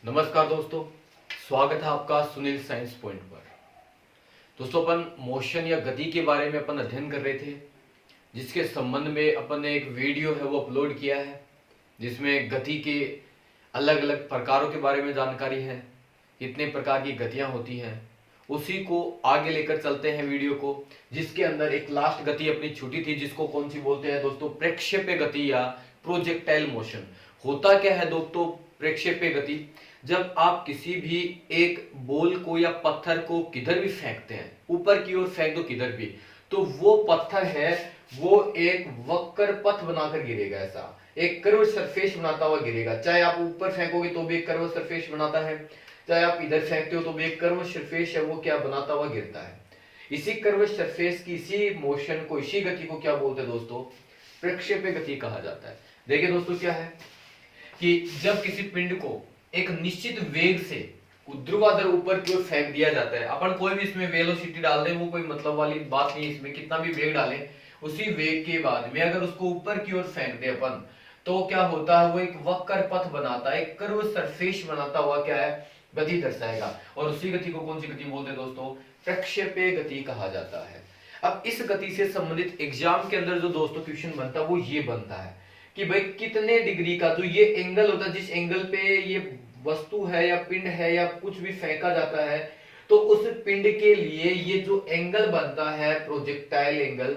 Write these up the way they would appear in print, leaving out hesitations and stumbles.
नमस्कार दोस्तों, स्वागत है आपका सुनील साइंस पॉइंट पर। दोस्तों, अपन मोशन या गति के बारे में अपन अध्ययन कर रहे थे, जिसके संबंध में अपन ने एक वीडियो है वो अपलोड किया है, जिसमें गति के अलग अलग प्रकारों के बारे में जानकारी है, कितने प्रकार की गतियां होती हैं। उसी को आगे लेकर चलते हैं वीडियो को, जिसके अंदर एक लास्ट गति अपनी छूटी थी, जिसको कौन सी बोलते हैं दोस्तों? प्रक्षेप्य गति या प्रोजेक्टाइल मोशन। होता क्या है दोस्तों प्रक्षेप्य गति? जब आप किसी भी एक बॉल को या पत्थर को किधर भी फेंकते हैं, ऊपर की ओर फेंक दो किधर भी, तो वो पत्थर है वो एक वक्र पथ बनाकर गिरेगा, ऐसा एक कर्व सरफेस बनाता हुआ गिरेगा। चाहे आप ऊपर फेंकोगे तो भी एक कर्व सरफेस बनाता है, चाहे आप इधर फेंकते हो तो भी एक कर्व सरफेस है वो क्या बनाता हुआ गिरता है। इसी कर्व सरफेस की इसी मोशन को, इसी गति को क्या बोलते हैं दोस्तों? प्रक्षेप्य गति कहा जाता है। देखिए दोस्तों, क्या है कि जब किसी पिंड को एक निश्चित वेग से ऊर्ध्वाधर ऊपर की ओर फेंक दिया जाता है, अपन कोई भी इसमें वेलोसिटी डाल दें, वो कोई मतलब वाली बात नहीं है, इसमें कितना भी वेग डालें, उसी वेग के बाद में अगर उसको ऊपर की ओर फेंक दे अपन, तो क्या होता है? वो एक वक्र पथ बनाता है, एक कर्व सरफेस बनाता हुआ क्या है? गति दर्शाएगा। और उसी गति को कौन सी गति बोलते हैं दोस्तों? प्रक्षेप्य गति कहा जाता है। अब इस गति से संबंधित एग्जाम के अंदर जो दोस्तों क्वेश्चन बनता है वो ये बनता है कि भाई कितने डिग्री का, तो ये एंगल होता है जिस एंगल पे ये वस्तु है या पिंड है या कुछ भी फेंका जाता है, तो उस पिंड के लिए ये जो एंगल बनता है प्रोजेक्टाइल एंगल,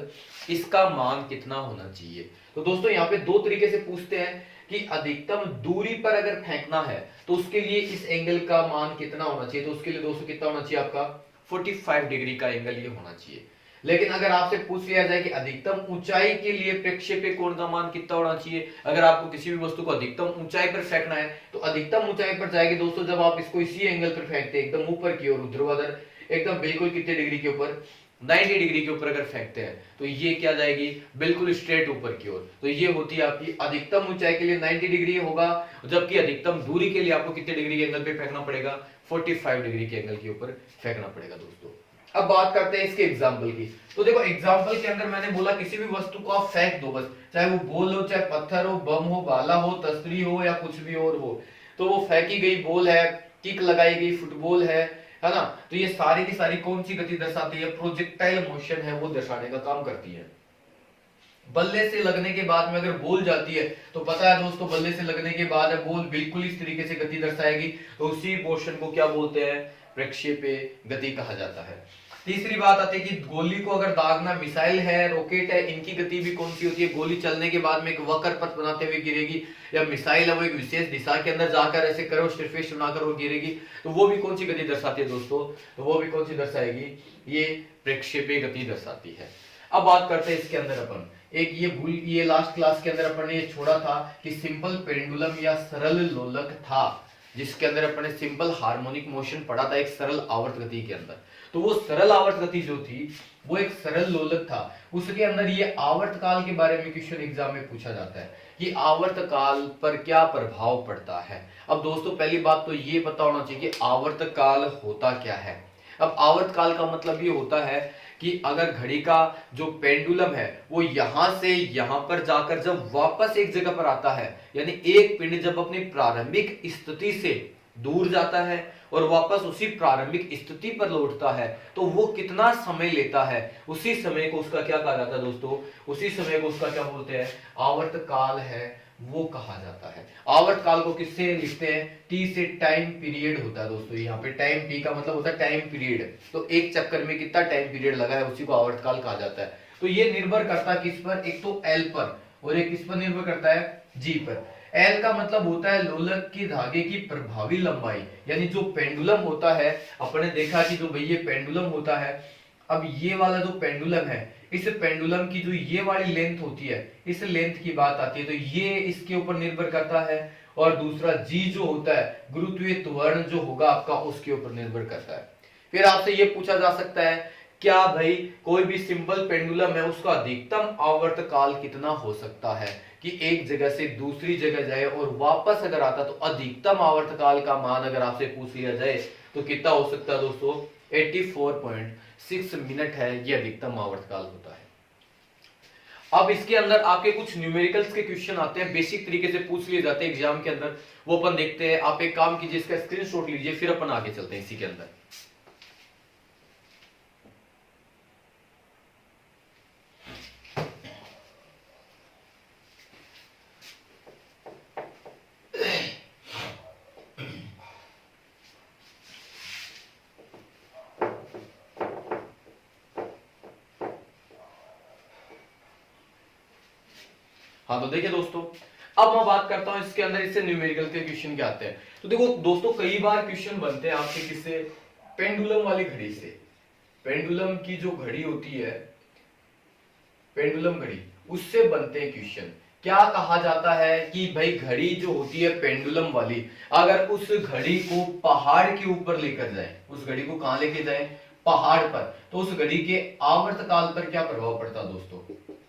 इसका मान कितना होना चाहिए? तो दोस्तों यहाँ पे दो तरीके से पूछते हैं कि अधिकतम दूरी पर अगर फेंकना है तो उसके लिए इस एंगल का मान कितना होना चाहिए। तो उसके लिए दोस्तों कितना होना चाहिए? आपका 45 डिग्री का एंगल ये होना चाहिए। लेकिन अगर आपसे पूछ लिया जाए कि अधिकतम ऊंचाई के लिए प्रक्षेप्य कोण का मान कितना होना चाहिए, अगर आपको किसी भी वस्तु को अधिकतम ऊंचाई पर फेंकना है, तो अधिकतम ऊंचाई पर जाएगी दोस्तों जब आप इसको इसी एंगल पर फेंकते हैं, एकदम ऊपर की ओर ऊर्ध्वाधर, एकदम बिल्कुल कितने डिग्री के ऊपर? 90 डिग्री के ऊपर अगर फेंकते हैं तो ये क्या जाएगी? बिल्कुल स्ट्रेट ऊपर की ओर। तो ये होती है आपकी अधिकतम ऊंचाई के लिए 90 डिग्री होगा, जबकि अधिकतम दूरी के लिए आपको कितने डिग्री के एंगल पे फेंकना पड़ेगा? 45 डिग्री के एंगल के ऊपर फेंकना पड़ेगा दोस्तों। अब बात करते हैं इसके एग्जाम्पल की। तो देखो, एग्जाम्पल के अंदर मैंने बोला किसी भी वस्तु को आप फेंक दो, बस चाहे वो बॉल हो, चाहे पत्थर हो, बम हो, भाला हो, तस्तरी हो या कुछ भी और हो, तो वो फेंकी गई बॉल है, किक लगाई गई फुटबॉल है ना? तो ये सारी की सारी कौन सी गति दर्शाती है? प्रोजेक्टाइल मोशन है वो दर्शाने का काम करती है। बल्ले से लगने के बाद में अगर बॉल जाती है तो पता है दोस्तों, बल्ले से लगने के बाद बॉल बिल्कुल इस तरीके से गति दर्शाएगी, तो उसी मोशन को क्या बोलते हैं? प्रक्षेप्य गति कहा जाता है। तीसरी बात आती है कि गोली को अगर दागना, मिसाइल है, रॉकेट है, इनकी गति भी कौन सी होती है? गोली चलने के बाद में एक वक्र पथ बनाते हुए गिरेगी, या मिसाइल है वो एक विशेष दिशा के अंदर जाकर ऐसे कर्व सरफेस बनाकर वो गिरेगी, तो वो भी कौन सी गति दर्शाती है दोस्तों? तो वो भी कौन सी दर्शाएगी? ये प्रक्षेप्य गति दर्शाती है। अब बात करते हैं इसके अंदर अपन एक ये लास्ट क्लास के अंदर अपन ने ये छोड़ा था कि सिंपल पेंडुलम या सरल लोलक था, जिसके अंदर अपन ने सिंपल हार्मोनिक मोशन पढ़ा था एक सरल आवर्त गति के अंदर। तो वो सरल आवर्त गति जो थी वो एक सरल लोलक था, उसके अंदर ये आवर्त काल के बारे में क्वेश्चन एग्जाम में पूछा जाता है कि आवर्त काल पर क्या प्रभाव पड़ता है। अब दोस्तों पहली बात तो ये पता होना चाहिए कि आवर्त काल होता क्या है। अब आवर्त काल का मतलब ये होता है कि अगर घड़ी का जो पेंडुलम है वो यहां से यहां पर जाकर जब वापस एक जगह पर आता है, यानी एक पिंड जब अपनी प्रारंभिक स्थिति से दूर जाता है और वापस उसी प्रारंभिक स्थिति पर लौटता है, तो वो कितना समय लेता है, उसी समय को उसका क्या कहा जाता है दोस्तों? उसी समय को उसका क्या बोलते हैं? आवर्त काल है वो कहा जाता है। आवर्त काल को किससे लिखते हैं? टी से टाइम पीरियड होता है दोस्तों। यहाँ पे टाइम, टी का मतलब होता है टाइम पीरियड, तो एक चक्कर में कितना टाइम पीरियड लगा है उसी को आवर्त काल कहा जाता है। तो ये निर्भर करता है किस पर? एक तो एल पर, और एक किस पर निर्भर करता है? जी पर। एल का मतलब होता है लोलक की धागे की प्रभावी लंबाई, यानी जो पेंडुलम होता है, अपने देखा कि जो भाई ये पेंडुलम होता है, अब ये वाला जो पेंडुलम है, इस पेंडुलम की जो ये वाली लेंथ होती है, इस लेंथ की बात आती है, तो ये इसके ऊपर निर्भर करता है। और दूसरा जी जो होता है, गुरुत्वीय त्वरण जो होगा आपका, उसके ऊपर निर्भर करता है। फिर आपसे ये पूछा जा सकता है क्या भाई कोई भी सिंपल पेंडुलम है उसका अधिकतम आवर्त काल कितना हो सकता है कि एक जगह से दूसरी जगह जाए और वापस अगर आता, तो अधिकतम आवर्त काल का मान अगर आपसे पूछ लिया जाए तो कितना हो सकता है दोस्तों? 84.6 मिनट है, ये अधिकतम आवर्त काल होता है। अब इसके अंदर आपके कुछ न्यूमेरिकल्स के क्वेश्चन आते हैं, बेसिक तरीके से पूछ लिए जाते हैं एग्जाम के अंदर, वो अपन देखते हैं। आप एक काम कीजिए, इसका स्क्रीनशॉट लीजिए, फिर अपन आगे चलते हैं इसी के अंदर। हाँ तो देखिए दोस्तों, अब मैं बात करता हूं इसके अंदर इससे न्यूमेरिकल के क्वेश्चन क्या आते हैं। तो देखो दोस्तों, कई बार क्वेश्चन बनते हैं आपके किससे, पेंडुलम वाली घड़ी से। पेंडुलम की जो घड़ी होती है, पेंडुलम घड़ी, उससे बनते हैं क्वेश्चन। क्या कहा जाता है कि भाई घड़ी जो होती है पेंडुलम वाली, अगर उस घड़ी को पहाड़ के ऊपर लेकर जाए, उस घड़ी को कहां लेके जाए, पहाड़ पर, तो उस घड़ी के आवर्तकाल पर क्या प्रभाव पड़ता दोस्तों,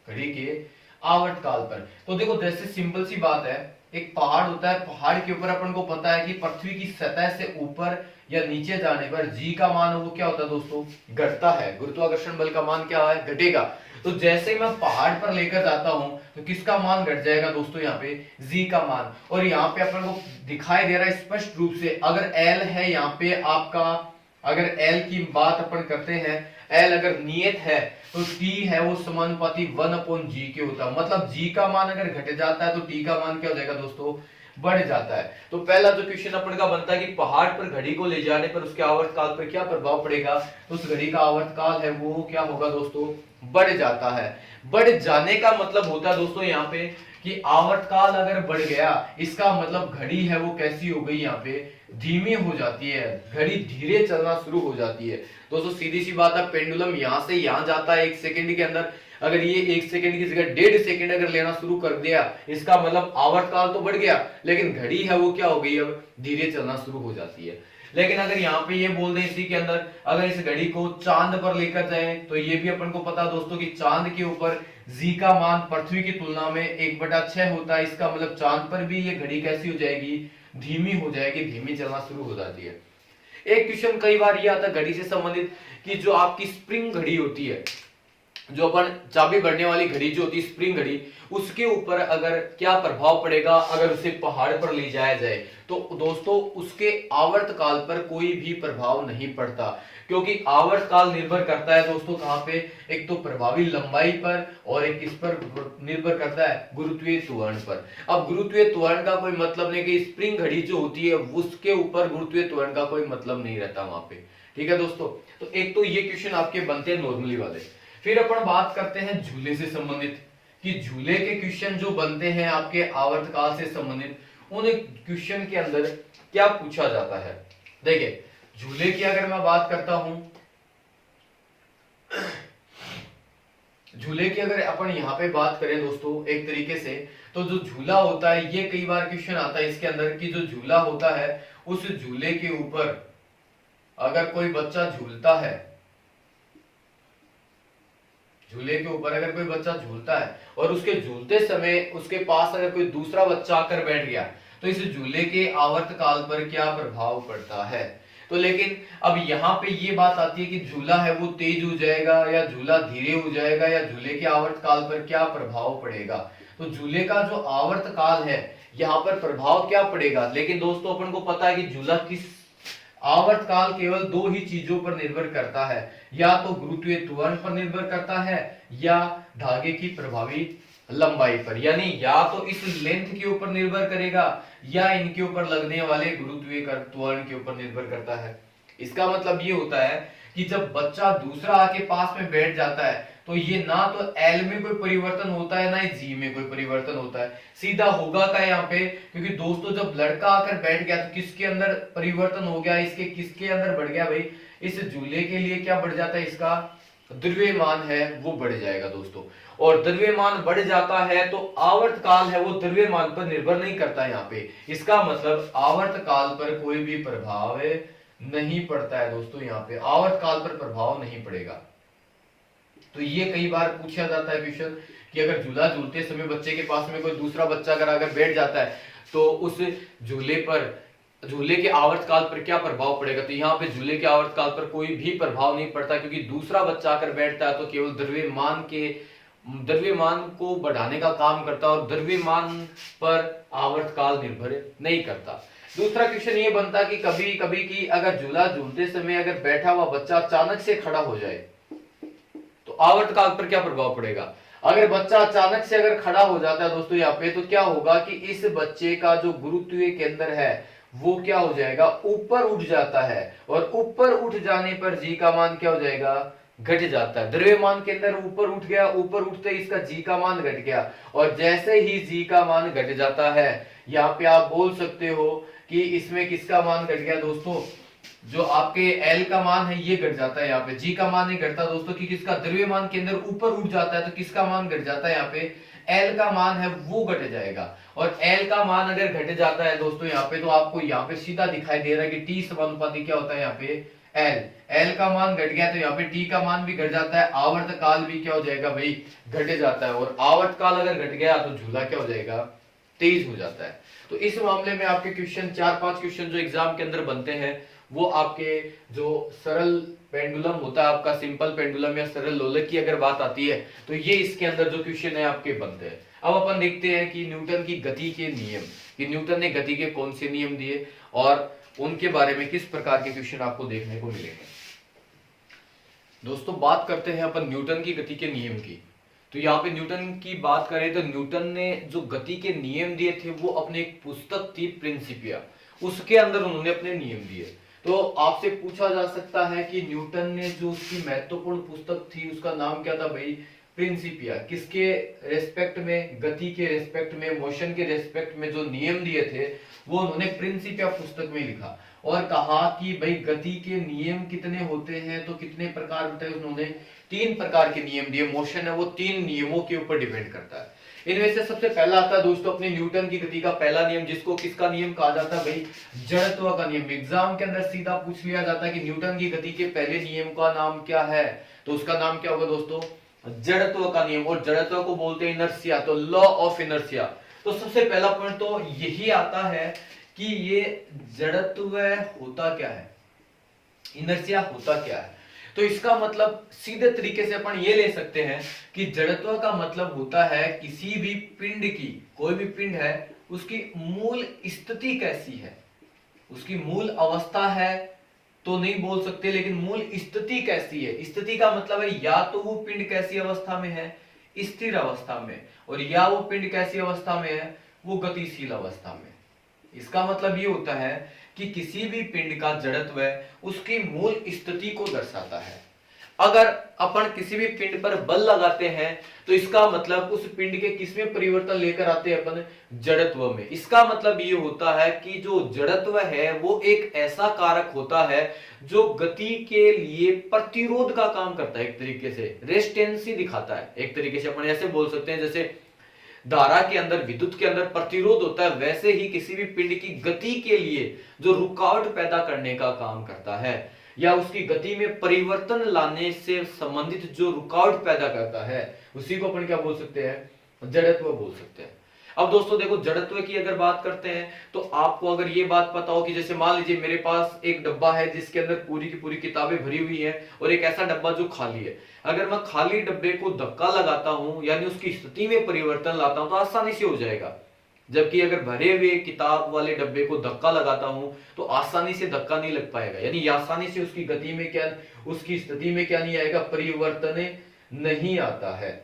घड़ी के आवर्तकाल पर। तो देखो जैसे सिंपल सी बात है, एक पहाड़ होता है, पहाड़ के ऊपर अपन को पता है कि पृथ्वी की सतह से ऊपर या नीचे जाने पर जी का मान वो क्या होता है दोस्तों, घटता है। गुरुत्वाकर्षण बल का मान क्या है, घटेगा। तो जैसे ही मैं पहाड़ पर लेकर जाता हूं तो किसका मान घट जाएगा दोस्तों, यहाँ पे जी का मान। और यहाँ पे अपन को दिखाई दे रहा है स्पष्ट रूप से, अगर एल है यहाँ पे आपका, अगर एल की बात अपन करते हैं, एल अगर नियत है तो टी है वो समानुपाती 1/g के होता है। मतलब जी का मान अगर घट जाता है तो टी का मान क्या हो जाएगा दोस्तों, बढ़ जाता है। तो पहला जो क्वेश्चन अपन का बनता है कि पहाड़ पर घड़ी को ले जाने पर उसके आवर्तकाल पर क्या प्रभाव पड़ेगा, तो उस घड़ी का आवर्तकाल है वो क्या होगा दोस्तों, बढ़ जाता है। बढ़ जाने का मतलब होता है दोस्तों यहाँ पे कि आवर्तकाल अगर बढ़ गया, इसका मतलब घड़ी है वो कैसी हो गई, यहाँ पे धीमी हो जाती है, घड़ी धीरे चलना शुरू हो जाती है। दोस्तों सीधी सी बात है, पेंडुलम यहां से यहां जाता है 1 सेकंड के अंदर, अगर ये 1 सेकंड की जगह 1.5 सेकंड अगर लेना शुरू कर दिया, इसका मतलब आवर्तकाल तो बढ़ गया, लेकिन घड़ी है वो क्या हो गई, अब धीरे चलना शुरू हो जाती है। लेकिन अगर यहाँ पे ये बोल दें इसी के अंदर, अगर इस घड़ी को चांद पर लेकर जाए, तो ये भी अपन को पता दोस्तों कि चांद के ऊपर जी का मान पृथ्वी की तुलना में 1/6 होता है। इसका मतलब चांद पर भी ये घड़ी कैसी हो जाएगी, धीमी हो जाएगी, धीमी चलना शुरू हो जाती है। एक क्वेश्चन कई बार ये आता है घड़ी से संबंधित कि जो आपकी स्प्रिंग घड़ी होती है, जो अपन चाबी भरने वाली घड़ी जो होती है स्प्रिंग घड़ी, उसके ऊपर अगर क्या प्रभाव पड़ेगा अगर उसे पहाड़ पर ले जाया जाए। तो दोस्तों उसके आवर्तकाल पर कोई भी प्रभाव नहीं पड़ता, क्योंकि आवर्तकाल निर्भर करता है दोस्तों कहां पे, एक तो प्रभावी लंबाई पर और एक किस पर निर्भर करता है, गुरुत्वीय त्वरण पर। अब गुरुत्वीय त्वरण का कोई मतलब नहीं कि स्प्रिंग घड़ी जो होती है उसके ऊपर गुरुत्वीय त्वरण का कोई मतलब नहीं रहता वहां पे। ठीक है दोस्तों, तो एक तो ये क्वेश्चन आपके बनते हैं नॉर्मली वाले। फिर अपन बात करते हैं झूले से संबंधित, कि झूले के क्वेश्चन जो बनते हैं आपके आवर्तकाल से संबंधित, उन क्वेश्चन के अंदर क्या पूछा जाता है। देखिए झूले की अगर मैं बात करता हूं, झूले की अगर अपन यहां पे बात करें दोस्तों एक तरीके से, तो जो झूला होता है, ये कई बार क्वेश्चन आता है इसके अंदर कि जो झूला होता है उस झूले के ऊपर अगर कोई बच्चा झूलता है, झूले के ऊपर अगर कोई बच्चा झूलता है और उसके झूलते समय उसके पास अगर कोई दूसरा बच्चा आकर बैठ गया, तो इस झूले के आवर्तकाल पर क्या प्रभाव पड़ता है। तो लेकिन अब यहाँ पे ये बात आती है कि झूला है वो तेज हो जाएगा या झूला धीरे हो जाएगा, या झूले के आवर्तकाल पर क्या प्रभाव पड़ेगा। तो झूले का जो आवर्तकाल है यहाँ पर प्रभाव क्या पड़ेगा। लेकिन दोस्तों अपन को पता है कि झूला किस आवर्तकाल केवल दो ही चीजों पर निर्भर करता है, या तो गुरुत्वीय त्वरण पर निर्भर करता है या धागे की प्रभावी लंबाई पर। यानी या तो इस लेंथ के ऊपर निर्भर करेगा या इनके ऊपर लगने वाले गुरुत्वीय त्वरण के ऊपर निर्भर करता है। इसका मतलब ये होता है कि जब बच्चा दूसरा आके पास में बैठ जाता है तो ये ना तो एल में कोई परिवर्तन होता है ना ही जी में कोई परिवर्तन होता है, सीधा होगा क्या यहाँ पे, क्योंकि दोस्तों जब लड़का आकर बैठ गया तो किसके अंदर परिवर्तन हो गया, इसके किसके अंदर बढ़ गया भाई, इस झूले के लिए क्या बढ़ जाता है, इसका द्रव्यमान है वो बढ़ जाएगा दोस्तों। और द्रव्यमान बढ़ जाता है तो आवर्तकाल है वो द्रव्यमान पर निर्भर नहीं करता यहाँ पे। इसका मतलब आवर्तकाल पर कोई भी प्रभाव नहीं पड़ता है दोस्तों, यहाँ पे आवर्तकाल पर प्रभाव नहीं पड़ेगा। तो ये कई बार पूछा जाता है क्वेश्चन कि अगर झूला झूलते समय बच्चे के पास में कोई दूसरा बच्चा अगर बैठ जाता है तो उस झूले पर, झूले के आवर्तकाल पर क्या प्रभाव पड़ेगा। तो यहाँ पे झूले के आवर्तकाल पर कोई भी प्रभाव नहीं पड़ता, क्योंकि दूसरा बच्चा आकर बैठता है तो केवल द्रव्यमान के द्रव्यमान को बढ़ाने का काम करता है और द्रव्यमान पर आवर्तकाल निर्भर नहीं करता। दूसरा क्वेश्चन ये बनता कि कभी कभी की अगर झूला झूलते समय अगर बैठा हुआ बच्चा अचानक से खड़ा हो जाए तो आवर्तकाल पर क्या प्रभाव पड़ेगा। अगर बच्चा अचानक से अगर खड़ा हो जाता है दोस्तों यहाँ पे, तो क्या होगा कि इस बच्चे का जो गुरुत्वीय केंद्र है वो क्या हो जाएगा, ऊपर उठ जाता है, और ऊपर उठ जाने पर जी का मान क्या हो जाएगा, घट जाता है। द्रव्यमान के अंदर ऊपर उठ गया, ऊपर उठते ही इसका जी का मान घट गया, और जैसे ही जी का मान घट जाता है, यहाँ पे आप बोल सकते हो कि इसमें किसका मान घट गया दोस्तों, जो आपके L का मान है ये घट जाता है। यहाँ पे G का मान नहीं घटता दोस्तों, कि किसका द्रव्यमान के अंदर ऊपर उठ जाता है तो किसका मान घट जाता है, यहाँ पे L का मान है वो घट जाएगा। और L का मान अगर घट जाता है दोस्तों यहाँ पे, तो आपको यहाँ पे सीधा दिखाई दे रहा है कि T समानुपाती क्या होता है, यहाँ पे L का मान घट गया तो यहाँ पे T का मान भी घट जाता है, आवर्तकाल भी क्या हो जाएगा भाई, घट जाता है। और आवर्तकाल अगर घट गया तो झूला क्या हो जाएगा, तेज हो जाता है। तो इस मामले में आपके क्वेश्चन 4-5 क्वेश्चन जो एग्जाम के अंदर बनते हैं वो आपके जो सरल पेंडुलम होता है, आपका सिंपल पेंडुलम या सरल लोलक की अगर बात आती है तो ये इसके अंदर जो क्वेश्चन है आपके बनते हैं। अब अपन देखते हैं कि न्यूटन की गति के नियम, कि न्यूटन ने गति के कौन से नियम दिए और उनके बारे में किस प्रकार के क्वेश्चन आपको देखने को मिलेंगे। दोस्तों बात करते हैं अपन न्यूटन की गति के नियम की। तो यहाँ पे न्यूटन की बात करें तो न्यूटन ने जो गति के नियम दिए थे वो अपने एक पुस्तक थी प्रिंसिपिया, उसके अंदर उन्होंने अपने नियम दिए। तो आपसे पूछा जा सकता है कि न्यूटन ने जो उसकी महत्वपूर्ण पुस्तक थी उसका नाम क्या था भाई, प्रिंसिपिया। किसके रेस्पेक्ट में, गति के रेस्पेक्ट में, मोशन के रेस्पेक्ट में जो नियम दिए थे वो उन्होंने प्रिंसिपिया पुस्तक में लिखा और कहा कि भाई गति के नियम कितने होते हैं, तो कितने प्रकार होते हैं, उन्होंने 3 प्रकार के नियम दिए। मोशन है वो 3 नियमों के ऊपर डिपेंड करता है। इनमें से सबसे पहला आता है दोस्तों अपने न्यूटन की गति का पहला नियम, जिसको किसका नियम कहा जाता है भाई, जड़त्व का नियम। एग्जाम के अंदर सीधा पूछ लिया जाता है कि न्यूटन की गति के पहले नियम का नाम क्या है, तो उसका नाम क्या होगा दोस्तों, जड़त्व का नियम। और जड़त्व को बोलते हैं इनर्शिया, तो लॉ ऑफ इनर्शिया। तो सबसे पहला पॉइंट तो यही आता है कि ये जड़त्व होता क्या है, इनर्शिया होता क्या है। तो इसका मतलब सीधे तरीके से अपन ये ले सकते हैं कि जड़त्व का मतलब होता है किसी भी पिंड की, कोई भी पिंड है उसकी मूल स्थिति कैसी है, उसकी मूल अवस्था है तो नहीं बोल सकते, लेकिन मूल स्थिति कैसी है। स्थिति का मतलब है या तो वो पिंड कैसी अवस्था में है, स्थिर अवस्था में, और या वो पिंड कैसी अवस्था में है, वो गतिशील अवस्था में। इसका मतलब ये होता है कि किसी भी पिंड का जड़त्व उसकी मूल स्थिति को दर्शाता है। अगर अपन किसी भी पिंड पर बल लगाते हैं तो इसका मतलब उस पिंड के किसमें परिवर्तन लेकर आते हैं अपन, जड़त्व में। इसका मतलब ये होता है कि जो जड़त्व है वो एक ऐसा कारक होता है जो गति के लिए प्रतिरोध का काम करता है, एक तरीके से रेजिस्टेंस दिखाता है। एक तरीके से अपन ऐसे बोल सकते हैं जैसे धारा के अंदर, विद्युत के अंदर प्रतिरोध होता है, वैसे ही किसी भी पिंड की गति के लिए जो रुकावट पैदा करने का काम करता है या उसकी गति में परिवर्तन लाने से संबंधित जो रुकावट पैदा करता है उसी को अपन क्या बोल सकते हैं, जड़त्व बोल सकते हैं। अब दोस्तों देखो जड़त्व की अगर बात करते हैं तो आपको अगर ये बात पता हो कि जैसे मान लीजिए मेरे पास एक डब्बा है जिसके अंदर पूरी की पूरी किताबें भरी हुई है और एक ऐसा डब्बा जो खाली है। अगर मैं खाली डब्बे को धक्का लगाता हूं यानी उसकी स्थिति में परिवर्तन लाता हूं तो आसानी से हो जाएगा, जबकि अगर भरे हुए किताब वाले डब्बे को धक्का लगाता हूं तो आसानी से धक्का नहीं लग पाएगा, यानी आसानी से उसकी गति में क्या, उसकी स्थिति में क्या नहीं आएगा, परिवर्तन नहीं आता है।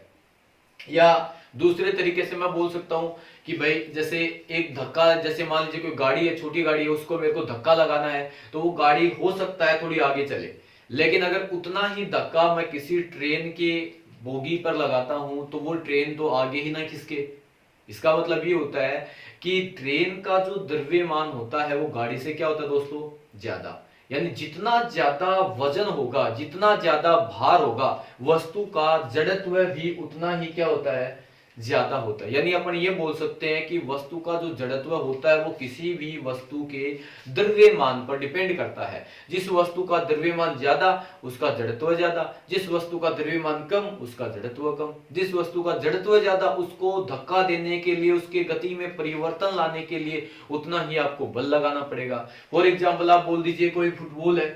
या दूसरे तरीके से मैं बोल सकता हूं कि भाई जैसे एक धक्का, जैसे मान लीजिए कोई गाड़ी है, छोटी गाड़ी है, उसको मेरे को धक्का लगाना है तो वो गाड़ी हो सकता है थोड़ी आगे चले, लेकिन अगर उतना ही धक्का मैं किसी ट्रेन के बोगी पर लगाता हूं तो वो ट्रेन तो आगे ही ना खिसके। इसका मतलब ये होता है कि ट्रेन का जो द्रव्यमान होता है वो गाड़ी से क्या होता है दोस्तों, ज्यादा। यानी जितना ज्यादा वजन होगा, जितना ज्यादा भार होगा वस्तु का, जड़त्व भी उतना ही क्या होता है, ज्यादा होता है। यानी अपन ये बोल सकते हैं कि वस्तु का जो जड़त्व होता है वो किसी भी वस्तु के द्रव्यमान पर डिपेंड करता है। जिस वस्तु का द्रव्यमान ज्यादा उसका जड़त्व ज्यादा, जिस वस्तु का द्रव्यमान कम उसका जड़त्व कम। जिस वस्तु का जड़त्व ज्यादा उसको धक्का देने के लिए, उसके गति में परिवर्तन लाने के लिए उतना ही आपको बल लगाना पड़ेगा। फॉर एग्जाम्पल आप बोल दीजिए कोई फुटबॉल है,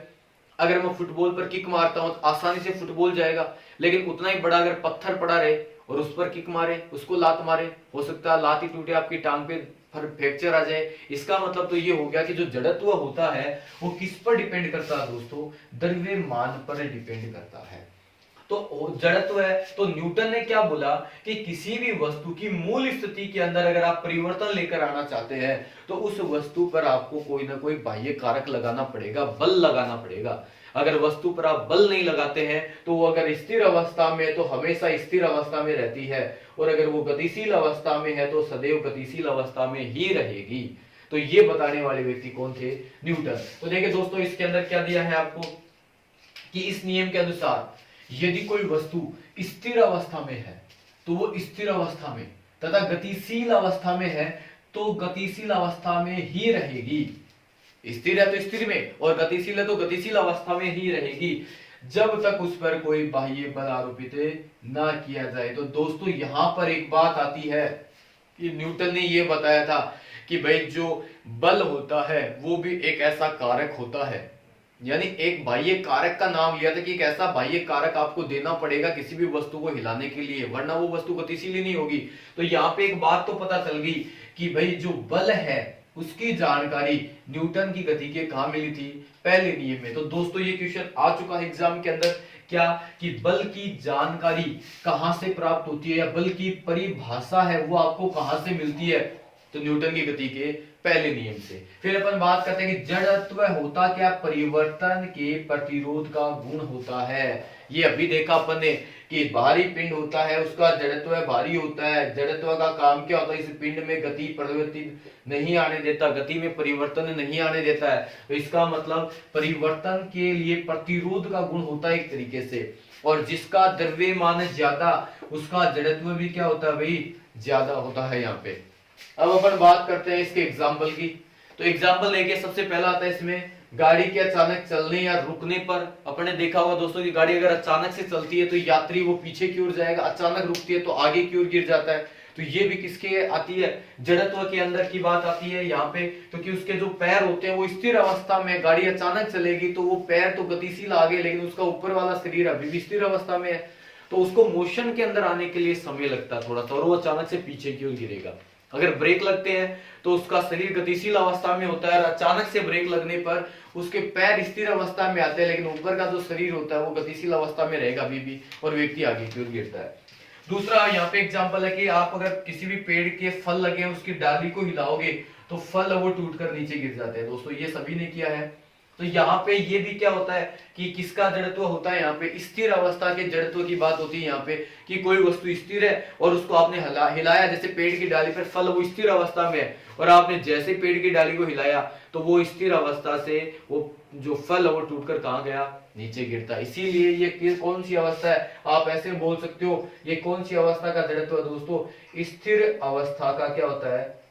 अगर मैं फुटबॉल पर किक मारता हूं तो आसानी से फुटबॉल जाएगा, लेकिन उतना ही बड़ा अगर पत्थर पड़ा रहे और उस पर किक मारे, उसको लात मारे, हो सकता है लात ही टूटे, आपकी टांग पे फ्रैक्चर आ जाए। इसका मतलब तो ये हो गया कि जो जड़त्व होता है वो किस पर डिपेंड करता है दोस्तों, द्रव्यमान पर डिपेंड करता है। तो जड़त्व है, तो न्यूटन ने क्या बोला कि किसी भी वस्तु की मूल स्थिति के अंदर अगर आप परिवर्तन लेकर आना चाहते हैं तो उस वस्तु पर आपको कोई ना कोई बाह्य कारक लगाना पड़ेगा, बल लगाना पड़ेगा। अगर वस्तु पर आप बल नहीं लगाते हैं तो वो अगर स्थिर अवस्था में है तो हमेशा स्थिर अवस्था में रहती है, और अगर वो गतिशील अवस्था में है तो सदैव गतिशील अवस्था में ही रहेगी। तो ये बताने वाले व्यक्ति कौन थे, न्यूटन। तो देखिए दोस्तों, इसके अंदर क्या दिया है आपको कि इस नियम के अनुसार यदि कोई वस्तु स्थिर अवस्था में है तो वो स्थिर अवस्था में, तथा गतिशील अवस्था में है तो गतिशील अवस्था में ही रहेगी। स्थिर है तो स्थिर में, और गतिशील है तो गतिशील अवस्था में ही रहेगी जब तक उस पर कोई बाह्य बल आरोपित ना किया जाए। तो दोस्तों यहां पर एक बात आती है कि न्यूटन ने यह बताया था कि भाई जो बल होता है वो भी एक ऐसा कारक होता है, यानी एक बाह्य कारक का नाम लिया था कि एक ऐसा बाह्य कारक आपको देना पड़ेगा किसी भी वस्तु को हिलाने के लिए, वरना वो वस्तु गतिशील ही नहीं होगी। तो यहाँ पे एक बात तो पता चल गई कि भाई जो बल है उसकी जानकारी न्यूटन की गति के कहां मिली थी, पहले नियम में। तो दोस्तों ये क्वेश्चन आ चुका है एग्जाम के अंदर, क्या कि बल की जानकारी कहां से प्राप्त होती है या बल की परिभाषा है वो आपको कहां से मिलती है, तो न्यूटन की गति के पहले नियम से। फिर अपन बात करते हैं कि जड़त्व होता क्या, परिवर्तन के प्रतिरोध का गुण होता है। ये अभी देखा अपन ने कि भारी पिंड होता है उसका जड़त्व भारी होता है, जड़त्व का काम क्या होता है, इस पिंड में गति परिवर्तित नहीं आने देता, गति में परिवर्तन नहीं आने देता है। तो इसका मतलब परिवर्तन के लिए प्रतिरोध का गुण होता है एक तरीके से, और जिसका द्रव्यमान ज्यादा उसका जड़त्व भी क्या होता है भाई, ज्यादा होता है यहाँ पे। अब अपन बात करते हैं इसके एग्जाम्पल की। तो एग्जाम्पल लेके सबसे पहला आता है इसमें गाड़ी के अचानक चलने या रुकने पर। अपने देखा होगा दोस्तों कि गाड़ी अगर अचानक से चलती है तो यात्री वो पीछे की ओर जाएगा, अचानक रुकती है तो आगे की ओर गिर जाता है। तो ये भी किसके आती है, जड़त्व के अंदर की बात आती है यहाँ पे। क्योंकि उसके जो पैर होते हैं वो स्थिर अवस्था में, गाड़ी अचानक चलेगी तो वो पैर तो गतिशील आगे, लेकिन उसका ऊपर वाला शरीर अभी भी स्थिर अवस्था में है, तो उसको मोशन के अंदर आने के लिए समय लगता है थोड़ा सा, और वो अचानक से पीछे की ओर गिरेगा। अगर ब्रेक लगते हैं तो उसका शरीर गतिशील अवस्था में होता है, और अचानक से ब्रेक लगने पर उसके पैर स्थिर अवस्था में आते हैं, लेकिन ऊपर का जो शरीर होता है वो गतिशील अवस्था में रहेगा अभी भी, और व्यक्ति आगे की ओर गिरता है। दूसरा यहाँ पे एग्जांपल है कि आप अगर किसी भी पेड़ के फल लगे उसकी डाली को हिलाओगे तो फल वो टूटकर नीचे गिर जाते हैं। दोस्तों ये सभी ने किया है। तो यहाँ पे ये भी क्या होता है कि किसका जड़त्व होता है, यहाँ पे स्थिर अवस्था के जड़त्व की बात होती है यहाँ पे, कि कोई वस्तु स्थिर है और उसको आपने हिलाया, जैसे पेड़ की डाली पर फल वो स्थिर अवस्था में है, और आपने जैसे पेड़ की डाली को हिलाया तो वो स्थिर अवस्था से वो जो फल है वो टूटकर कहाँ गया, नीचे गिरता है। इसीलिए ये कौन सी अवस्था है, आप ऐसे बोल सकते हो ये कौन सी अवस्था का जड़त्व है दोस्तों, स्थिर अवस्था का क्या होता है,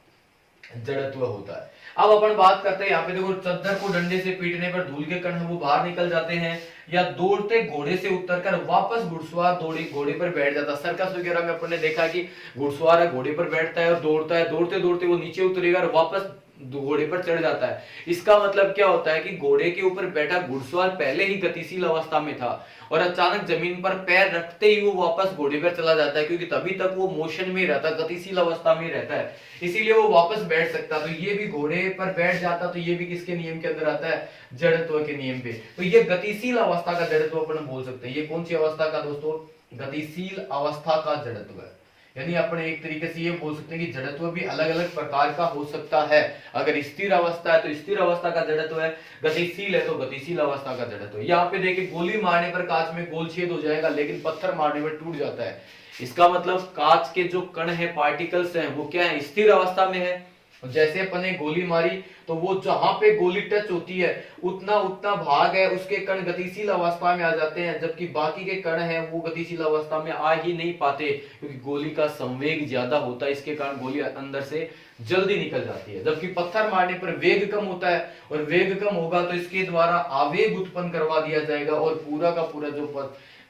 जड़त्व होता है। अब अपन बात करते हैं यहाँ पे, देखो चद्दर को डंडे से पीटने पर धूल के कण वो बाहर निकल जाते हैं, या दौड़ते घोड़े से उतरकर वापस घुड़सवार घोड़े पर बैठ जाता है। सर्कस वगैरह में अपन ने देखा कि घुड़सवार घोड़े पर बैठता है और दौड़ता है, दौड़ते दौड़ते वो नीचे उतरेगा और वापस घोड़े पर चढ़ जाता है। इसका मतलब क्या होता है कि घोड़े के ऊपर बैठा घुड़सवार पहले ही गतिशील अवस्था में था और अचानक जमीन पर पैर रखते ही वो वापस घोड़े पर चला जाता है, क्योंकि तभी तक वो मोशन में रहता है, गतिशील अवस्था में रहता है, इसीलिए वो वापस बैठ सकता। तो ये भी घोड़े पर बैठ जाता, तो ये भी किसके नियम के अंदर आता है, जड़त्व के नियम पे। तो ये गतिशील अवस्था का जड़त्व अपन बोल सकते हैं। ये कौन सी अवस्था का दोस्तों, गतिशील अवस्था का जड़त्व है। यानी अपने एक तरीके से ये बोल सकते हैं कि जड़त्व भी अलग अलग प्रकार का हो सकता है। अगर स्थिर अवस्था है तो स्थिर अवस्था का जड़त्व है, गतिशील है तो गतिशील अवस्था का जड़त्व है। यहाँ पे देखिए गोली मारने पर कांच में गोल छेद हो जाएगा, लेकिन पत्थर मारने पर टूट जाता है। इसका मतलब कांच के जो कण है, पार्टिकल्स हैं, वो क्या है, स्थिर अवस्था में है। जैसे अपन ने गोली मारी तो वो जहां पे गोली टच होती है उतना उतना भाग है उसके कण गतिशील अवस्था में आ जाते हैं, जबकि बाकी के कण हैं वो गतिशील अवस्था में आ ही नहीं पाते, क्योंकि गोली का संवेग ज्यादा होता है, इसके कारण गोली अंदर से जल्दी निकल जाती है। जबकि पत्थर मारने पर वेग कम होता है, और वेग कम होगा तो इसके द्वारा आवेग उत्पन्न करवा दिया जाएगा और पूरा का पूरा जो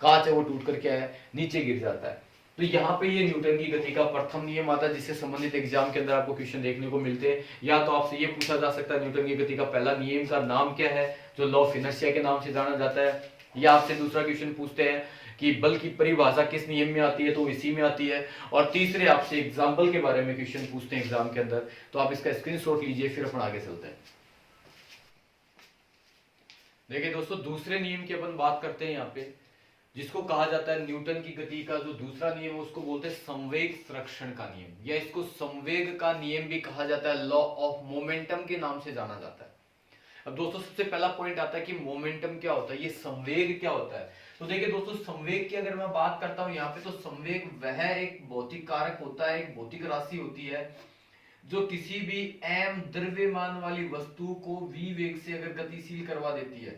कांच है वो टूट कर क्या है, नीचे गिर जाता है। तो यहाँ पे ये न्यूटन की गति का प्रथम नियम आता है, जिससे संबंधित एग्जाम के अंदर आपको क्वेश्चन देखने को मिलते हैं। या तो आपसे ये पूछा जा सकता है न्यूटन की गति का पहला नियम का नाम क्या है, जो लॉ ऑफ इनर्शिया के नाम से जाना जाता है, या आपसे दूसरा क्वेश्चन पूछते हैं कि बल की परिभाषा किस नियम में आती है, तो इसी में आती है। और तीसरे आपसे एग्जाम्पल के बारे में क्वेश्चन पूछते हैं एग्जाम के अंदर, तो आप इसका स्क्रीनशॉट लीजिए, फिर अपन आगे चलते हैं। देखिए दोस्तों, दूसरे नियम की अपन बात करते हैं यहाँ पे, जिसको कहा जाता है न्यूटन की गति का जो दूसरा नियम है उसको बोलते हैं संवेग संरक्षण का नियम, या इसको संवेग का नियम भी कहा जाता है, लॉ ऑफ मोमेंटम के नाम से जाना जाता है। अब दोस्तों सबसे पहला पॉइंट आता है कि मोमेंटम क्या होता है, ये संवेग क्या होता है। तो देखिए दोस्तों, संवेग की अगर मैं बात करता हूं यहाँ पे, तो संवेग वह एक भौतिक कारक होता है, एक भौतिक राशि होती है जो किसी भी m द्रव्यमान वाली वस्तु को v वेग से अगर गतिशील करवा देती है,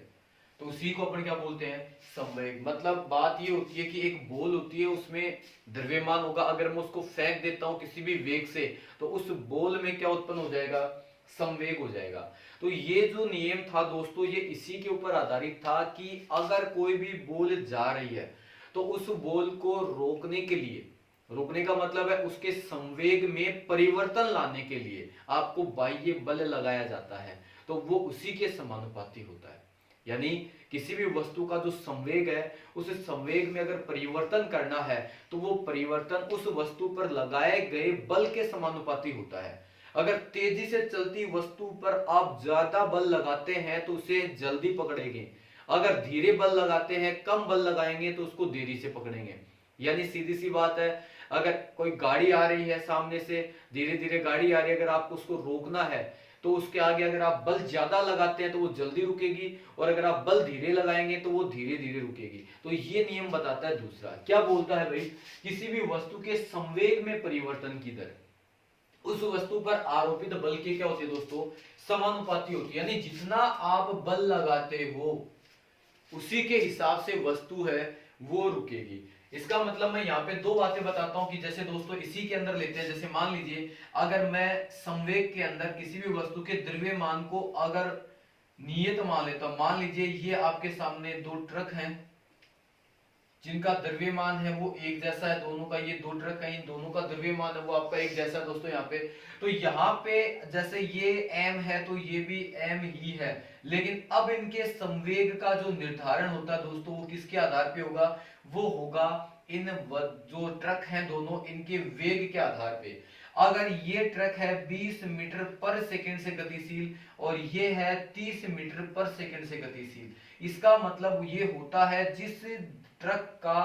तो उसी को अपन क्या बोलते हैं, संवेग। मतलब बात ये होती है कि एक बॉल होती है, उसमें द्रव्यमान होगा, अगर मैं उसको फेंक देता हूं किसी भी वेग से, तो उस बॉल में क्या उत्पन्न हो जाएगा, संवेग हो जाएगा। तो ये जो नियम था दोस्तों, ये इसी के ऊपर आधारित था कि अगर कोई भी बॉल जा रही है तो उस बॉल को रोकने के लिए, रोकने का मतलब है उसके संवेग में परिवर्तन लाने के लिए आपको बाह्य बल लगाया जाता है, तो वो उसी के समानुपाती होता है। यानी किसी भी वस्तु का जो संवेग है, उस संवेग में अगर परिवर्तन करना है तो वो परिवर्तन उस वस्तु पर लगाए गए बल के समानुपाती होता है। अगर तेजी से चलती वस्तु पर आप ज्यादा बल लगाते हैं तो उसे जल्दी पकड़ेंगे, अगर धीरे बल लगाते हैं, कम बल लगाएंगे तो उसको देरी से पकड़ेंगे। यानी सीधी सी बात है, अगर कोई गाड़ी आ रही है सामने से, धीरे धीरे गाड़ी आ रही है, अगर आपको उसको रोकना है तो उसके आगे अगर आप बल ज्यादा लगाते हैं तो वो जल्दी रुकेगी, और अगर आप बल धीरे लगाएंगे तो वो धीरे धीरे रुकेगी। तो ये नियम बताता है दूसरा, क्या बोलता है भाई, किसी भी वस्तु के संवेग में परिवर्तन की दर उस वस्तु पर आरोपित बल के क्या होती है दोस्तों, समानुपाती होती है। यानी जितना आप बल लगाते हो उसी के हिसाब से वस्तु है वो रुकेगी। इसका मतलब मैं यहाँ पे दो बातें बताता हूं कि जैसे दोस्तों इसी के अंदर लेते हैं, जैसे मान लीजिए अगर मैं संवेग के अंदर किसी भी वस्तु के द्रव्यमान को अगर नियत मान लेता हूं, मान लीजिए ये आपके सामने दो ट्रक हैं जिनका द्रव्यमान है वो एक जैसा है, दोनों का, ये दो ट्रक है, इन दोनों का द्रव्यमान है वो आपका एक जैसा है दोस्तों यहाँ पे। तो यहाँ पे जैसे ये m है तो ये भी m ही है, लेकिन अब इनके संवेग का जो निर्धारण होता है दोस्तों वो किसके आधार पे होगा, वो होगा इन जो ट्रक हैं दोनों, इनके वेग के आधार पे। अगर ये ट्रक है 20 मीटर पर सेकंड से गतिशील और ये है 30 मीटर पर सेकंड से गतिशील, इसका मतलब ये होता है जिस ट्रक का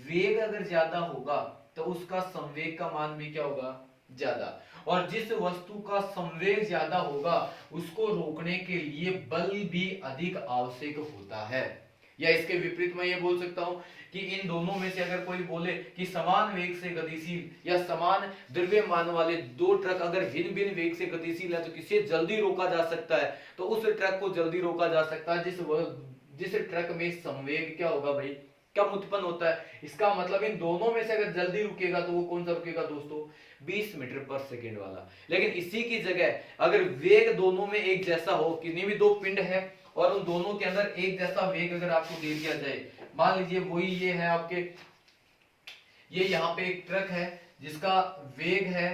वेग अगर ज्यादा होगा तो उसका संवेग का मान भी क्या होगा, ज्यादा, और जिस वस्तु का संवेग ज्यादा होगा उसको रोकने के लिए बल भी अधिक आवश्यक होता है। या इसके विपरीत मैं ये बोल सकता हूं कि इन दोनों में से अगर कोई बोले कि समान वेग से गतिशील या समान द्रव्यमान वाले दो ट्रक अगर भिन्न भिन्न वेग से गतिशील है तो किसे जल्दी रोका जा सकता है, तो उस ट्रक को जल्दी रोका जा सकता है जिस ट्रक में संवेग क्या होगा भाई, कम उत्पन्न होता है। इसका मतलब इन दोनों में से अगर जल्दी रुकेगा तो वो कौन सा रुकेगा दोस्तों, 20 मीटर पर सेकंड वाला। लेकिन इसी की जगह अगर वेग दोनों में एक जैसा हो, किन्हीं भी दो पिंड है और उन दोनों के अंदर एक जैसा वेग अगर आपको दे दिया जाए, मान लीजिए वही ये है आपके, ये यहाँ पे एक ट्रक है जिसका वेग है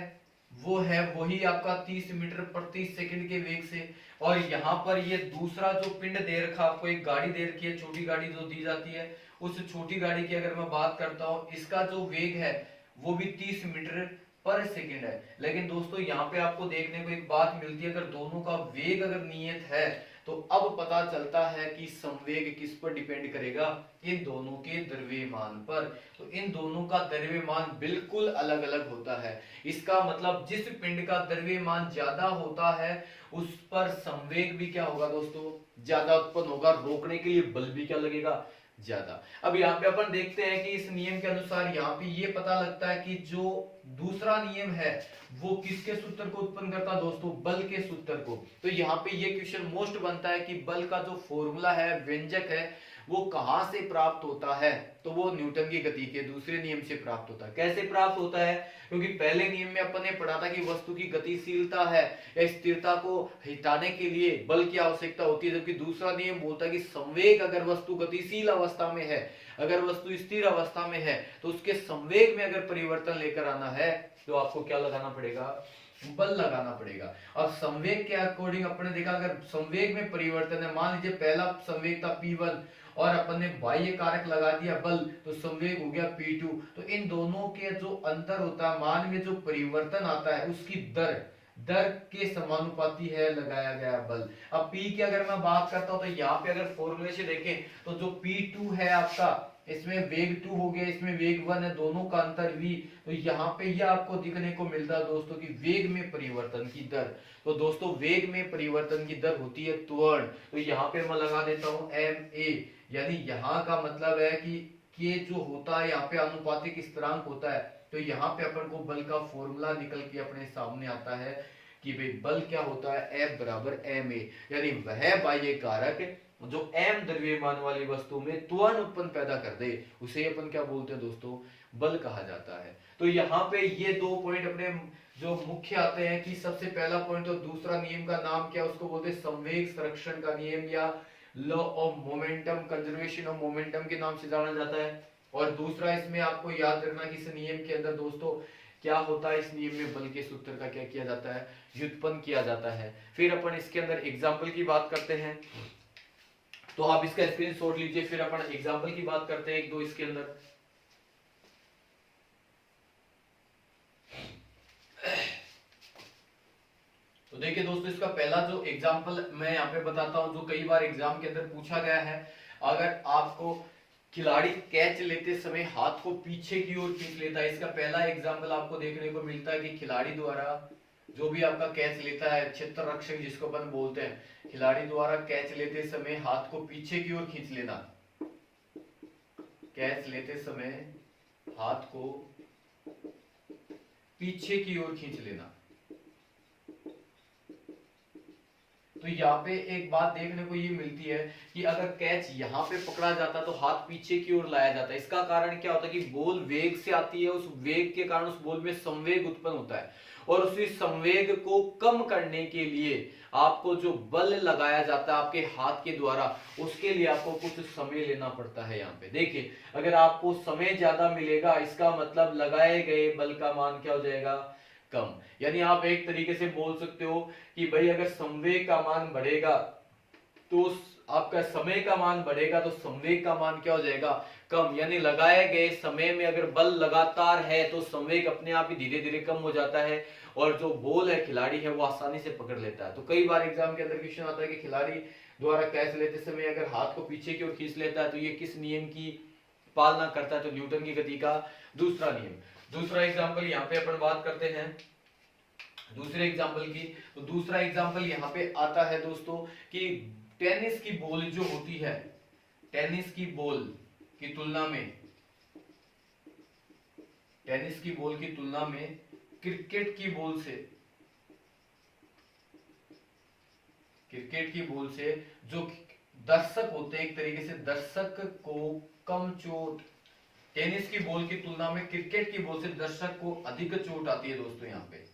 वो है वही आपका 30 मीटर प्रति सेकंड के वेग से, और यहाँ पर ये दूसरा जो पिंड दे रखा आपको, एक गाड़ी दे रखी है, छोटी गाड़ी जो दी जाती है, उस छोटी गाड़ी की अगर मैं बात करता हूँ, इसका जो वेग है वो भी 30 मीटर पर सेकंड है। लेकिन दोस्तों यहाँ पे आपको देखने को एक बात मिलती है, अगर दोनों का वेग अगर नियत है तो अब पता चलता है कि संवेग किस पर डिपेंड करेगा, इन दोनों के द्रव्यमान पर। तो इन दोनों का द्रव्यमान बिल्कुल अलग अलग होता है। इसका मतलब जिस पिंड का द्रव्यमान ज्यादा होता है उस पर संवेग भी क्या होगा दोस्तों, ज्यादा उत्पन्न होगा, रोकने के लिए बल भी क्या लगेगा, ज्यादा। अब यहाँ पे अपन देखते हैं कि इस नियम के अनुसार यहाँ पे ये पता लगता है कि जो दूसरा नियम है वो किसके सूत्र को उत्पन्न करता है दोस्तों, बल के सूत्र को। तो यहाँ पे ये क्वेश्चन मोस्ट बनता है कि बल का जो फॉर्मूला है, व्यंजक है, वो कहां से प्राप्त होता है, तो वो न्यूटन की गति के दूसरे नियम से प्राप्त होता है। कैसे प्राप्त होता है, क्योंकि पहले नियम में अपन ने पढ़ा था कि वस्तु की गतिशीलता है या स्थिरता को हटाने के लिए बल की आवश्यकता होती है, जबकि दूसरा नियम बोलता है कि संवेग, अगर वस्तु गतिशील अवस्था में है, अगर वस्तु स्थिर अवस्था में है तो उसके संवेग में अगर परिवर्तन लेकर आना है तो आपको क्या लगाना पड़ेगा, बल लगाना पड़ेगा। अब संवेग के अकॉर्डिंग अपने देखा, अगर संवेग में परिवर्तन है, मान लीजिए पहला संवेग था P1 और अपन ने बाह्य कारक लगा दिया बल, तो संवेग हो गया P2। तो इन दोनों के जो अंतर होता है, मान में जो परिवर्तन आता है उसकी दर दर के समानुपाती है लगाया गया बल। अब P की अगर मैं बात करता हूं तो यहाँ पे अगर फॉर्मूले से देखें तो जो P2 है आपका, इसमें वेग 2 हो गया, इसमें वेग 1 है, दोनों का अंतर v। तो यहाँ पे यह आपको दिखने को मिलता है दोस्तों कि वेग में परिवर्तन की दर। तो दोस्तों वेग में परिवर्तन की दर होती है त्वरण। तो यहाँ पे मैं लगा देता हूं ma, यानी यहाँ का मतलब है कि ये जो होता है यहाँ पे अनुपातिक स्थिरांक होता है। तो यहाँ पे अपन को बल का फॉर्मूला निकल के अपने सामने आता है कि भाई बल क्या होता है, F बराबर ma, यानी वह बाह्य कारक जो m द्रव्यमान वाली वस्तु में त्वरण उत्पन्न पैदा कर दे उसे अपन क्या बोलते हैं दोस्तों, बल कहा जाता है। तो यहाँ पे ये दो पॉइंट अपने जो मुख्य आते हैं कि सबसे पहला पॉइंट और दूसरा नियम का नाम क्या, उसको बोलते हैं संवेग संरक्षण का नियम या law of momentum, conservation of momentum के नाम से जाना जाता है। और दूसरा इसमें आपको याद रखना कि इस नियम के अंदर दोस्तों क्या होता है, इस नियम में बल के सूत्र का क्या किया जाता है, व्युत्पन्न किया जाता है। फिर अपन इसके अंदर एग्जाम्पल की बात करते हैं, तो आप इसका स्क्रीनशॉट लीजिए, फिर अपन एग्जाम्पल की बात करते हैं एक दो इसके अंदर। तो देखिए दोस्तों, इसका पहला जो एग्जाम्पल मैं यहाँ पे बताता हूं जो कई बार एग्जाम के अंदर पूछा गया है। अगर आपको खिलाड़ी कैच लेते समय हाथ को पीछे की ओर खींच लेता है, इसका पहला एग्जाम्पल आपको देखने को मिलता है कि खिलाड़ी द्वारा जो भी आपका कैच लेता है, क्षेत्र रक्षक जिसको अपन बोलते हैं, खिलाड़ी द्वारा कैच लेते समय हाथ को पीछे की ओर खींच लेना, कैच लेते समय हाथ को पीछे की ओर खींच लेना। तो यहाँ पे एक बात देखने को ये मिलती है कि अगर कैच यहाँ पे पकड़ा जाता तो हाथ पीछे की ओर लाया जाता। इसका कारण क्या होता है कि बॉल वेग से आती है, उस वेग के कारण उस बॉल में संवेग उत्पन्न होता है और उसी संवेग को कम करने के लिए आपको जो बल लगाया जाता है आपके हाथ के द्वारा, उसके लिए आपको कुछ समय लेना पड़ता है। यहाँ पे देखिए, अगर आपको समय ज्यादा मिलेगा इसका मतलब लगाए गए बल का मान क्या हो जाएगा, कम। यानी आप एक तरीके से बोल सकते हो कि भाई अगर संवेग का मान बढ़ेगा तो आपका समय का मान बढ़ेगा तो संवेग का मान क्या हो जाएगा, कम। यानी लगाए गए समय में अगर बल लगातार है तो संवेग अपने आप ही धीरे धीरे कम हो जाता है और जो बॉल है खिलाड़ी है वो आसानी से पकड़ लेता है। तो कई बार एग्जाम के अंदर क्वेश्चन आता है कि खिलाड़ी द्वारा कैच लेते समय अगर हाथ को पीछे की ओर खींच लेता है तो ये किस नियम की पालना करता है, तो न्यूटन की गति का दूसरा नियम। दूसरा एग्जाम्पल यहाँ पे अपन बात करते हैं दूसरे एग्जाम्पल की। तो दूसरा एग्जाम्पल यहाँ पे आता है दोस्तों कि टेनिस की बॉल जो होती है, टेनिस की बॉल की तुलना में, टेनिस की बॉल की तुलना में क्रिकेट की बॉल से, क्रिकेट की बॉल से जो दर्शक होते हैं, एक तरीके से दर्शक को कम चोट, टेनिस की बॉल की तुलना में क्रिकेट की बॉल से दर्शक को अधिक चोट आती है दोस्तों। यहाँ पे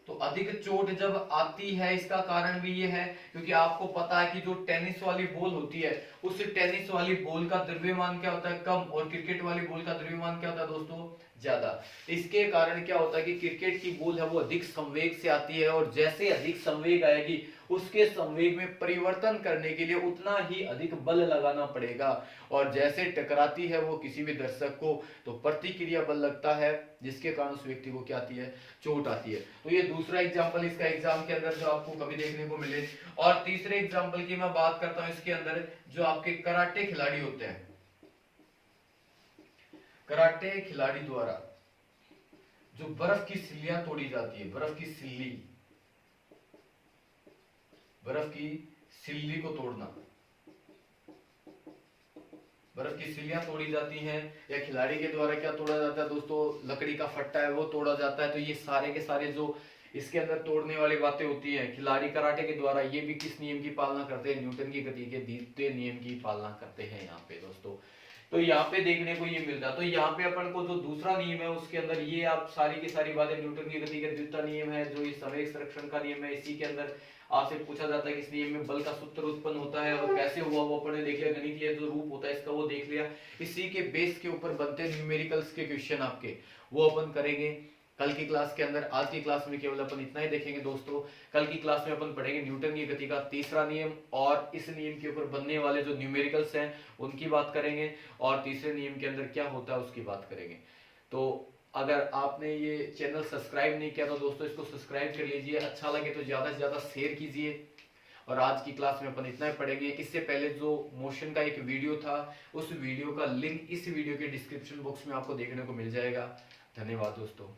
तो अधिक चोट जब आती है इसका कारण भी ये है क्योंकि आपको पता है कि जो टेनिस वाली बॉल होती है उस टेनिस वाली बॉल का द्रव्यमान क्या होता है, कम, और क्रिकेट वाली बॉल का द्रव्यमान क्या होता है दोस्तों, ज्यादा। इसके कारण क्या होता है कि क्रिकेट की बॉल है वो अधिक संवेग से आती है और जैसे अधिक संवेग आएगी उसके संवेग में परिवर्तन करने के लिए उतना ही अधिक बल लगाना पड़ेगा और जैसे टकराती है वो किसी भी दर्शक को तो प्रतिक्रिया बल लगता है जिसके कारण उस व्यक्ति को क्या आती है, चोट आती है। तो ये दूसरा एग्जाम्पल इसका एग्जाम के अंदर जो आपको कभी देखने को मिले। और तीसरे एग्जाम्पल की मैं बात करता हूं, इसके अंदर जो आपके कराटे खिलाड़ी होते हैं, कराटे खिलाड़ी द्वारा जो बर्फ की सिल्लियां तोड़ी जाती है, बर्फ की सिल्ली, बर्फ की सिल्ली को तोड़ना, बर्फ की सिल्लियां तोड़ी जाती हैं या खिलाड़ी के द्वारा क्या तोड़ा जाता है दोस्तों, लकड़ी का फट्टा है वो तोड़ा जाता है। तो ये सारे के सारे जो इसके अंदर तोड़ने वाली बातें होती हैं, खिलाड़ी कराटे के द्वारा ये भी किस नियम की पालना करते हैं, न्यूटन की गति के द्वितीय नियम की पालना करते हैं यहाँ पे दोस्तों। तो यहाँ पे देखने को ये मिलता है। तो यहाँ पे अपन को जो दूसरा नियम है उसके अंदर ये आप सारी की सारी बातें, न्यूटन की गति का द्वितीय नियम है जो ये संवेग संरक्षण का नियम है, इसी के अंदर आपसे पूछा जाता है कि इस नियम में बल का सूत्र उत्पन्न होता है और कैसे हुआ वो अपन ने देख लिया, गणितीय जो रूप होता है इसका वो देख लिया। इसी के बेस के ऊपर बनते न्यूमेरिकल्स के क्वेश्चन आपके वो अपन करेंगे कल की क्लास के अंदर, आज की क्लास में केवल अपन इतना ही देखेंगे दोस्तों। कल की क्लास में अपन पढ़ेंगे न्यूटन की गति का तीसरा नियम, और इस नियम के ऊपर बनने वाले जो न्यूमेरिकल्स हैं उनकी बात करेंगे, और तीसरे नियम के अंदर क्या होता है उसकी बात करेंगे। तो अगर आपने ये चैनल सब्सक्राइब नहीं किया तो दोस्तों इसको सब्सक्राइब कर लीजिए, अच्छा लगे तो ज्यादा से ज्यादा शेयर कीजिए। और आज की क्लास में अपन इतना ही पढ़ेंगे। इससे पहले जो मोशन का एक वीडियो था, उस वीडियो का लिंक इस वीडियो के डिस्क्रिप्शन बॉक्स में आपको देखने को मिल जाएगा। धन्यवाद दोस्तों।